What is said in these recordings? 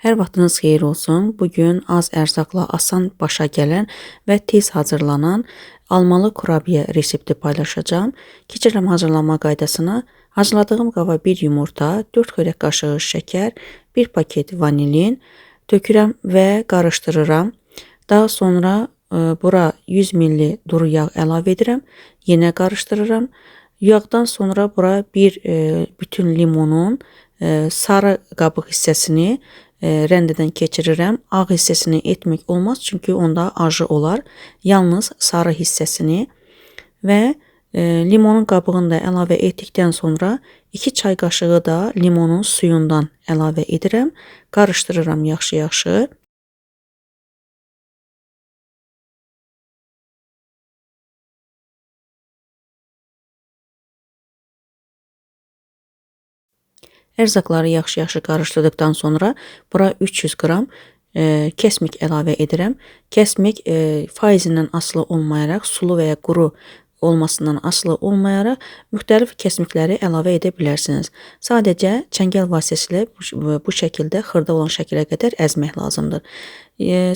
Hər vaxtınız xeyir olsun. Bugün az ərzaqla asan başa gələn və tez hazırlanan almalı kurabiyə resepti paylaşacağım. Keçirəm hazırlanma qaydasına. Hazırladığım qaba 1 yumurta, 4 xörək qaşığı şəkər, 1 paket vanilin tökürəm və qarışdırıram. Daha sonra bura 100 ml duru yağ əlavə edirəm. Yenə qarışdırıram. Yağdan sonra bura bir bütün limonun sarı qabıq hissəsini rəndədən keçirirəm. Ağ hissəsini etmək olmaz, çünki onda acı olar. Yalnız sarı hissəsini və limonun qabığını da əlavə etdikdən sonra 2 çay qaşığı da limonun suyundan əlavə edirəm. Qarışdırıram yaxşı-yaxşı. Ərzaqları yaxşı-yaxşı qarışdırdıqdan sonra bura 300 qram kəsmik əlavə edirəm. Kəsmik faizindən asılı olmayaraq, sulu və ya quru olmasından asılı olmayaraq müxtəlif kəsmikləri əlavə edə bilərsiniz. Sadəcə çəngəl vasitəsilə bu şəkildə xırda olan şəkilə qədər əzmək lazımdır.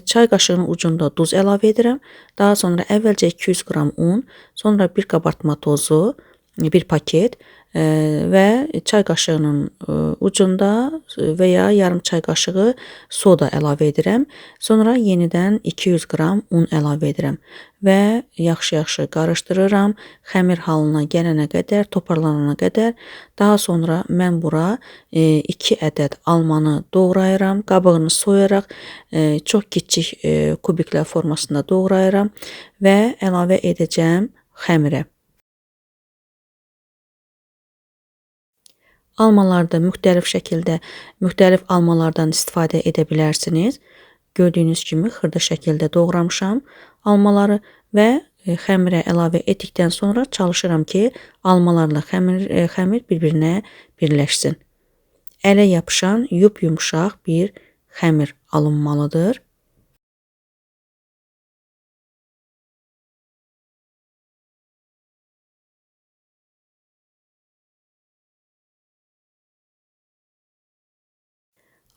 Çay qaşığının ucunda duz əlavə edirəm. Daha sonra əvvəlcə 200 qram un, sonra bir qabartma tozu, bir paket və çay qaşığının ucunda və ya yarım çay qaşığı soda əlavə edirəm. Sonra yenidən 200 qram un əlavə edirəm və yaxşı-yaxşı qarışdırıram. Xəmir halına gələnə qədər, toparlanana qədər. Daha sonra mən bura 2 ədəd almanı doğrayıram. Qabığını soyaraq çox kiçik kubiklər formasında doğrayıram və əlavə edəcəm xəmirə. Almalarda müxtəlif şəkildə, müxtəlif almalardan istifadə edə bilərsiniz. Gördüyünüz kimi xırda şəkildə doğramışam almaları və xəmirə əlavə etdikdən sonra çalışıram ki, almalarla xəmir bir-birinə birləşsin. Ələ yapışan yumşaq bir xəmir alınmalıdır.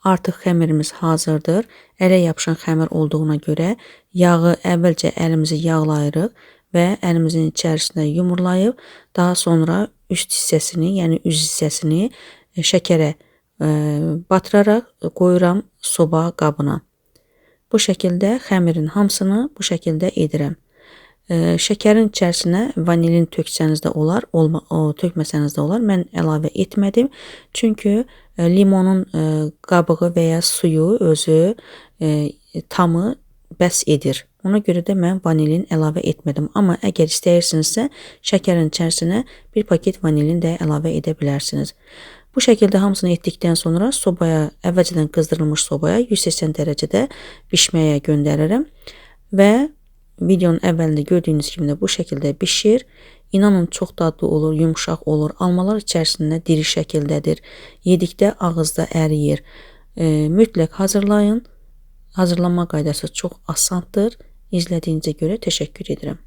Artıq xəmirimiz hazırdır. Ələ yapışan xəmir olduğuna görə yağı əvvəlcə əlimizi yağlayırıq və əlimizin içərisinə yumurlayıb, daha sonra üst hissəsini, yəni üz hissəsini şəkərə batıraraq qoyuram soba qabına. Bu şəkildə xəmirin hamısını bu şəkildə edirəm. Şəkərin içərisinə vanilin töksəniz də olar, tökməsəniz də olar. Mən əlavə etmədim, çünki limonun qabığı və ya suyu özü tamı bəs edir. Ona görə də mən vanilin əlavə etmədim. Amma əgər istəyirsinizsə, şəkərin içərisinə bir paket vanilin də əlavə edə bilərsiniz. Bu şəkildə hamısını etdikdən sonra sobaya, əvvəlcədən qızdırılmış sobaya 180 dərəcədə bişməyə göndərirəm və videonun əvvəlində gördüyünüz kimi də bu şəkildə bişir. İnanın çox dadlı olur, yumşaq olur. Almalar içərisində diri şəkildədir. Yedikdə ağızda əriyir. Mütləq hazırlayın. Hazırlanma qaydası çox asandır. İzlədiyinizə görə təşəkkür edirəm.